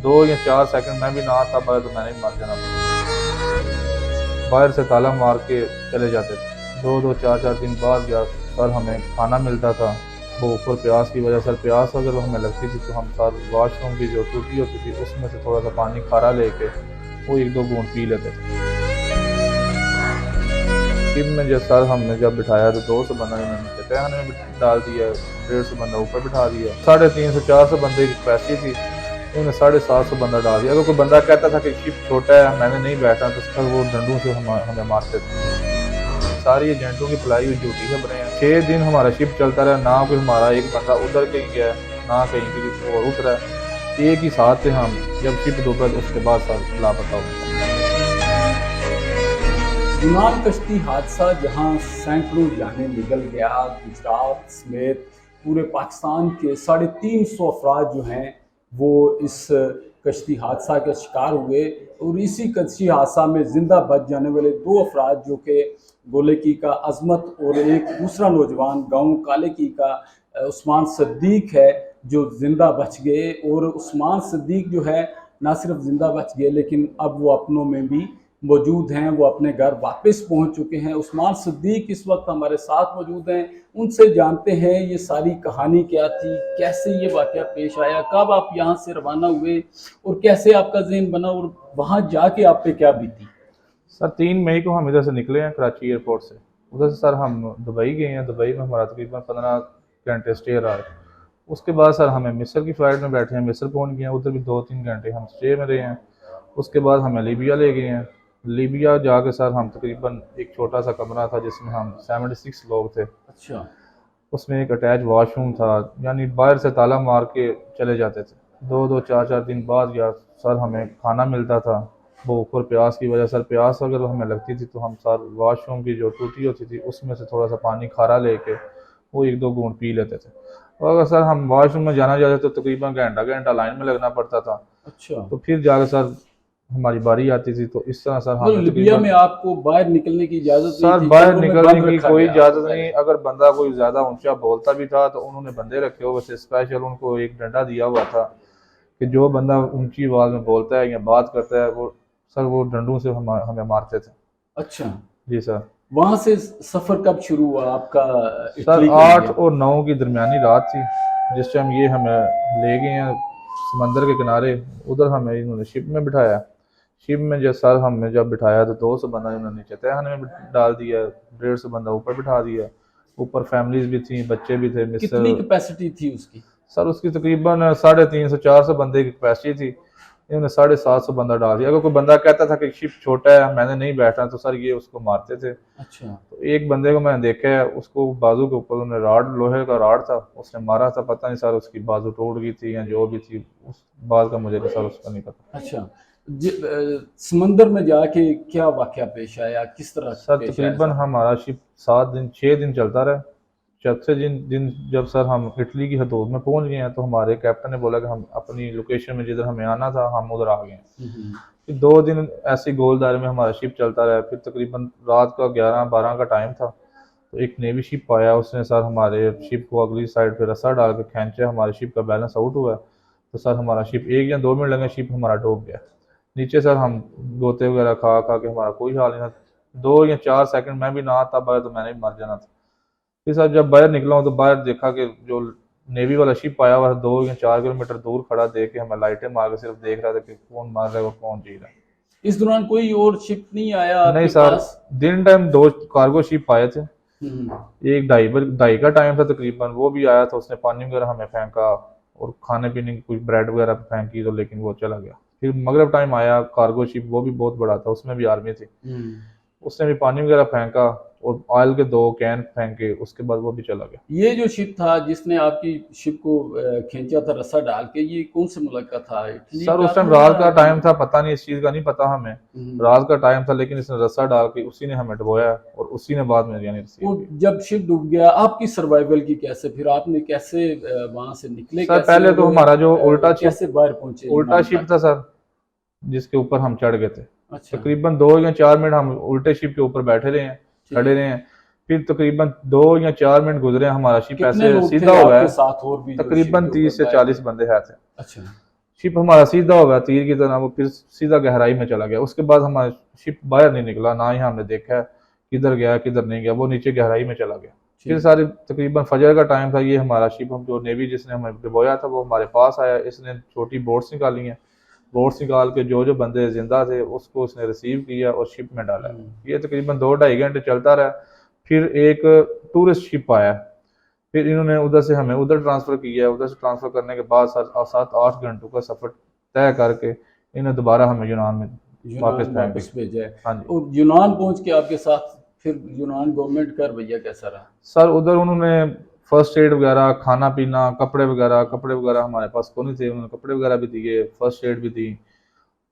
2 या 4 सेकंड मैं भी ना आता बाहर तो मैंने भी मर जाना था। बाहर से ताला मार के चले जाते थे। 2-2 4-4 दिन बाद या सर हमें खाना मिलता था। वो ऊपर प्यास की वजह से प्यास अगर हमें लगती थी तो हम सर वॉशरूम की जो टूटी होती थी उसमें से थोड़ा सा पानी खारा लेके वो 1-2 घूंट पी लेते थे। शिप में जो सर हमने जब बिठाया तो 200 बंदा इन्होंने नीचे तहखाने में डाल दिया, 150 बंदा ऊपर बिठा दिया। 350-400 बंदे की कैपेसिटी थी, इन्होंने 750 बंदा डाल दिया। अगर कोई बंदा कहता था कि शिप छोटा है मैंने नहीं बैठा तो सर वो डंडों से हमें मारते थे। सारी एजेंटों की फैलाई हुई ड्यूटी से बने हैं। 6 दिन हमारा शिप चलता रहा, ना कोई हमारा एक बंदा उधर कहीं गया ना कहीं की और उतरा। एक ही साथ थे हम जब शिप डूबा उसके बाद सर लापता हो गया। यूनान कश्ती हादसा जहां सैकड़ों जाने निकल गया, गुजरात समेत पूरे पाकिस्तान के 350 अफराद जो हैं वो इस कश्ती हादसा के शिकार हुए। और इसी कश्ती हादसा में ज़िंदा बच जाने वाले 2 अफराद जो कि गोले की का अजमत और एक दूसरा नौजवान गाँव काले की का उस्मान सद्दीक है जो ज़िंदा बच गए। और उस्मान सद्दीक जो है ना सिर्फ ज़िंदा बच गए लेकिन अब वो अपनों में भी मौजूद हैं, वो अपने घर वापस पहुंच चुके हैं। उस्मान सद्दीक इस वक्त हमारे साथ मौजूद हैं, उनसे जानते हैं ये सारी कहानी क्या थी, कैसे ये वाक़या पेश आया, कब आप यहाँ से रवाना हुए और कैसे आपका ज़हन बना और वहाँ जाके आप पे क्या बीती। सर 3 मई को हम इधर से निकले हैं कराची एयरपोर्ट से। उधर से सर हम दुबई गए हैं। दुबई में हमारा तकरीबन 15 घंटे स्टे रहा है। उसके बाद सर हमें मिस्र की फ़्लाइट में बैठे हैं, मिस्र पहुंच गए हैं। उधर भी 2-3 घंटे हम स्टे में रहे हैं। उसके बाद हमें लीबिया ले गए हैं। लीबिया जाके सर हम तकरीबन एक छोटा सा कमरा था जिसमें हम 76 लोग थे। अच्छा। उसमें एक अटैच वॉशरूम था, यानी बाहर से ताला मार के चले जाते थे। 2-2 4-4 दिन बाद या सर हमें खाना मिलता था। वो ऊपर प्यास की वजह से प्यास अगर हमें लगती थी तो हम सर वॉशरूम की जो टूटी होती थी उसमें से थोड़ा सा पानी खारा लेके वो 1-2 घूंट पी लेते थे। और अगर सर हम वॉशरूम में जाना चाहते तो तकरीबन घंटा घंटा लाइन में लगना पड़ता था। अच्छा। तो फिर जाकर सर हमारी बारी आती थी। तो इस तरह सर मतलब हमें लिबिया में तकरीबन आपको बाहर निकलने की इजाज़त नहीं सर थी, बाहर कमरों में निकलने बंद की रखा कोई गया आपको इजाज़त पहले। नहीं। अगर बंदा कोई ज़्यादा ऊंचा बोलता भी था तो उन्होंने बंदे रखे हुए थे स्पेशल, उनको एक डंडा दिया हुआ था कि जो बंदा ऊंची आवाज़ में बोलता है या बात करता है वो सर वो डंडों से हमें मारते थे। अच्छा। जी सर। वहां से सफर कब शुरू हुआ आपका सर इटली के 8 लिए। और 9 की दरमियानी रात थी जिस टाइम ये हमें ले गए हैं समंदर के किनारे। उधर हमें इन्होंने शिप में बिठाया। शिप में जब सर हमने जब बिठाया तो 200 बंदा इन्होंने नीचे तहखाने में डाल दिया, 150 बंदा ऊपर बिठा दिया। ऊपर फैमिलीज भी थी, बच्चे भी थे। मिस्र कितनी कैपेसिटी थी उसकी। सर उसकी तकरीबन 350-400 बंदे की कैपेसिटी थी, इन्होंने 750 बंदा डाल दिया। अगर कोई बंदा कहता था कि शिप छोटा है मैंने नहीं बैठा तो सर ये उसको मारते थे। अच्छा। तो एक बंदे को मैंने देखा है, उसको बाजू के ऊपर उन्होंने राड, लोहे का राड था, उसने मारा था। पता नहीं सर उसकी बाजू टूट गई थी या जो भी थी, उस बात का मुझे तो सर उसका नहीं पता। अच्छा। समंदर में जाके क्या वाकया पेश आया, किस तरह सर पेश आया तकरीबन सारा। हमारा शिप 6 दिन चलता रहा। चौथे दिन जब सर हम इटली की हदूद में पहुंच गए हैं तो हमारे कैप्टन ने बोला कि हम अपनी लोकेशन में जिधर हमें आना था हम उधर आ गए हैं। हम्म। फिर 2 दिन ऐसी गोल दायरे में हमारा शिप चलता रहा। फिर तकरीबन रात का 11-12 का टाइम था तो एक नेवी शिप आया, उसने सर हमारे शिप को अगली साइड पे रस्सा डाल के खींचा। हमारे शिप का बैलेंस आउट हुआ तो सर हमारा शिप 1 या 2 मिनट लगे, शिप हमारा डूब गया। नीचे सर हम गोते वगैरह खा खा के हमारा कोई हाल नहीं था। 2 या 4 सेकंड मैं भी ना आता बाहर तो मैंने भी मर जाना था। फिर सर जब बाहर निकला हूँ तो बाहर देखा कि जो नेवी वाला शिप आया हुआ 2 या 4 किलोमीटर दूर खड़ा देख के हमें लाइटें मार के सिर्फ देख रहा था कि कौन मार रहा है और कौन जी रहा है। इस दौरान कोई और शिप नहीं आया नहीं आपके सर, पास। दिन टाइम 2 कार्गो शिप आए थे। हम्म। एक ढाई का टाइम था तकरीबन, वो भी आया था, उसने पानी वगैरह हमें फेंका और खाने पीने की कुछ ब्रेड वगैरह फेंकी तो लेकिन वो चला गया। फिर मगरब टाइम आया कार्गो शिप, वो भी बहुत बड़ा था, उसमें भी आर्मी थी, हम्म। उसने भी पानी वगैरह फेंका और ऑयल के 2 कैन फेंके, उसके बाद वो भी चला गया। ये जो शिप था जिसने आपकी शिप को खींचा था रस्सा डाल के, ये कौन से मुल्क का था, इटली सर का उस टाइम था रात या का कहीं टाइम का। था, पता नहीं, इस चीज़ का नहीं पता हमें। रात का टाइम था लेकिन इसने रस्सा डाल के उसी ने हमें डुबोया और उसी ने बाद में यानी रिसीव वो किया। जब शिप डूब गया आपकी सर्वाइवल की कैसे, फिर आपने कैसे वहां से निकले सर कैसे पहले और तो हमारा जो कैसे बाहर पहुंचे उल्टा यूनान शिप तक। था सर जिसके ऊपर हम चढ़ गए थे। अच्छा। तकरीबन 2 या 4 मिनट हम उल्टे शिप के ऊपर बैठे रहे हैं, खड़े ठीक। रहे हैं। फिर तकरीबन 2 या 4 मिनट गुजरे, हमारा शिप कितने ऐसे लोग सीधा थे हुआ है। आपके साथ और भी जो शिप तकरीबन के ऊपर 30 से बैठ 40 गए। बंदे हैं थे। अच्छा। शिप हमारा सीधा हो गया तीर की तरह, वो फिर सीधा गहराई में चला गया। उसके बाद हमारा शिप बाहर नहीं निकला, ना ही हमने देखा है किधर गया किधर नहीं गया, वो नीचे गहराई में चला गया। फिर ठीक। सारी तकरीबन फजर का टाइम था, ये हमारा शिप, हम जो नेवी जिसने हमें डुबोया था वो हमारे पास आया। इसने छोटी बोट्स निकाली हैं, बोट्स निकाल के जो जो बंदे जिंदा थे उसको उसने रिसीव किया और शिप में डाला। ये तकरीबन 2-2.5 घंटे चलता रहा। फिर एक टूरिस्ट शिप आया, फिर इन्होंने उधर से हमें उधर ट्रांसफ़र किया। उधर से ट्रांसफ़र करने के बाद 7-8 घंटों का सफ़र तय करके इन्हें दोबारा हमें यूनान में वापस यूनान फेंक वापस दिया। भेजा है। हाँ जी और यूनान पहुंच के आपके साथ फिर यूनान गवर्नमेंट का रवैया कैसा रहा? सर, उधर उन्होंने फर्स्ट एड वगैरह, खाना पीना, कपड़े वगैरह हमारे पास को नहीं थे, उन्होंने कपड़े वगैरह भी दिए, फर्स्ट एड भी दी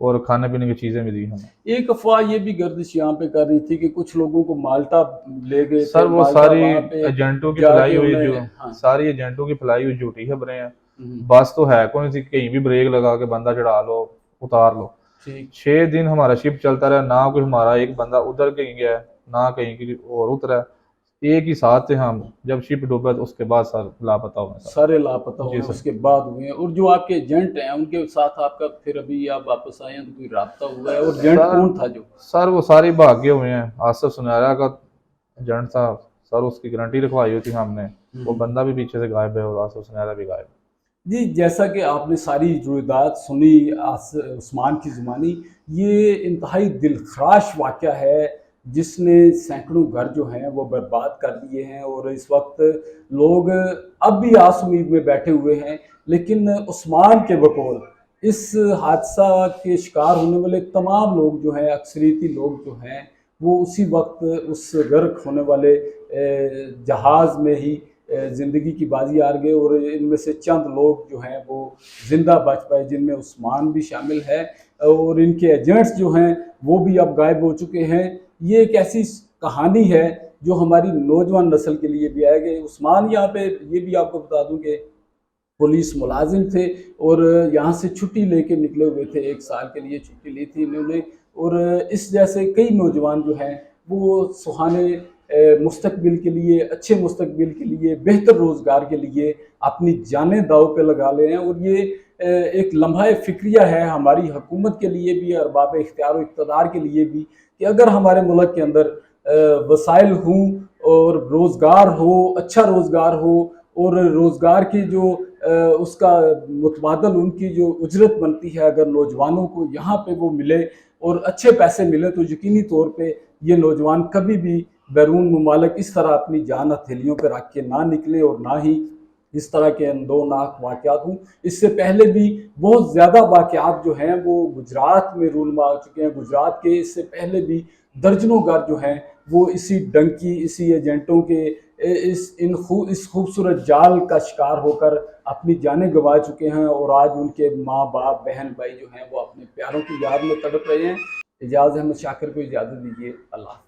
और खाने पीने की चीज़ें भी दी हमें। एक अफवाह ये भी गर्दिश यहाँ पे कर रही थी कि कुछ लोगों को माल्टा ले गए सर, थे, वो माल्टा सारी वहाँ पे एजेंटों की फैलाई जाके हुई उन्हें, जो हाँ। सारी एजेंटों की फैलाई हुई झूठी खबरें हैं। हम्म, बस तो है कौन सी, कहीं भी ब्रेक लगा के बंदा चढ़ा लो, उतार लो। ठीक। 6 दिन हमारा शिप चलता रहा, ना कोई हमारा एक बंदा उधर कहीं गया है, ना कहीं की और उतरा है। एक ही साथ थे हम, जब शिप डूबा तो उसके बाद सर लापता हुए सर। सारे लापता जी हुए सर। उसके बाद हुए हैं। और जो आपके एजेंट हैं उनके साथ आपका फिर अभी आप वापस आए हैं तो कोई राब्ता हुआ है? और एजेंट सर कौन था जो? सर वो सारे भाग गए हुए हैं। आसिफ सुनहरा का एजेंट था सर, उसकी गारंटी रखवाई हुई थी हमने, वो बंदा भी पीछे से गायब है और आसिफ सुनहरा भी गायब है। जी, जैसा कि आपने सारी रुएदात सुनी उस्मान की ज़ुबानी, ये इंतहाई दिलखराश वाक़या है जिसने सैकड़ों घर जो हैं वो बर्बाद कर दिए हैं। और इस वक्त लोग अब भी आस उम्मीद में बैठे हुए हैं, लेकिन उस्मान के बकौल इस हादसा के शिकार होने वाले तमाम लोग जो हैं, अक्सरियती लोग जो हैं, वो उसी वक्त उस गर्क होने वाले जहाज़ में ही ज़िंदगी की बाजी हार गए। और इनमें से चंद लोग जो हैं वो ज़िंदा बच पाए, जिनमें उस्मान भी शामिल है। और इनके एजेंट्स जो हैं वो भी अब गायब हो चुके हैं। ये एक ऐसी कहानी है जो हमारी नौजवान नस्ल के लिए भी आएगी। उस्मान यहाँ पे ये भी आपको बता दूं कि पुलिस मुलाजिम थे और यहाँ से छुट्टी लेके निकले हुए थे, 1 साल के लिए छुट्टी ली थी इन्होंने। और इस जैसे कई नौजवान जो हैं वो सुहाने मुस्तकबिल के लिए, अच्छे मुस्तकबिल के लिए, बेहतर रोज़गार के लिए अपनी जानें दाव पे लगा ले हैं। और ये एक लम्हा फ़िक्रिया है हमारी हुकूमत के लिए भी, अरबाब इख्तियार व इक़्तिदार के लिए भी, कि अगर हमारे मुल्क के अंदर वसाइल हों और रोज़गार हो, अच्छा रोज़गार हो, और रोज़गार की जो उसका मुतबादल उनकी जो उजरत बनती है, अगर नौजवानों को यहाँ पे वो मिले और अच्छे पैसे मिले, तो यकीनी तौर पे ये नौजवान कभी भी बैरून मुमालिक इस तरह अपनी जान हथेलियों पर रख के ना निकले और ना ही इस तरह के अंदोनाक वाक़यात हों। इससे पहले भी बहुत ज़्यादा वाक़यात जो हैं वो गुजरात में रूनुमा हो चुके हैं। गुजरात के इससे पहले भी दर्जनों घर जो हैं वो इसी डंकी, इसी एजेंटों के इस खूबसूरत जाल का शिकार होकर अपनी जानें गंवा चुके हैं। और आज उनके माँ बाप, बहन भाई जो हैं वो अपने प्यारों की याद में तड़प रहे हैं। एजाज़ अहमद शाकिर को इजाज़त दीजिए। अल्लाह।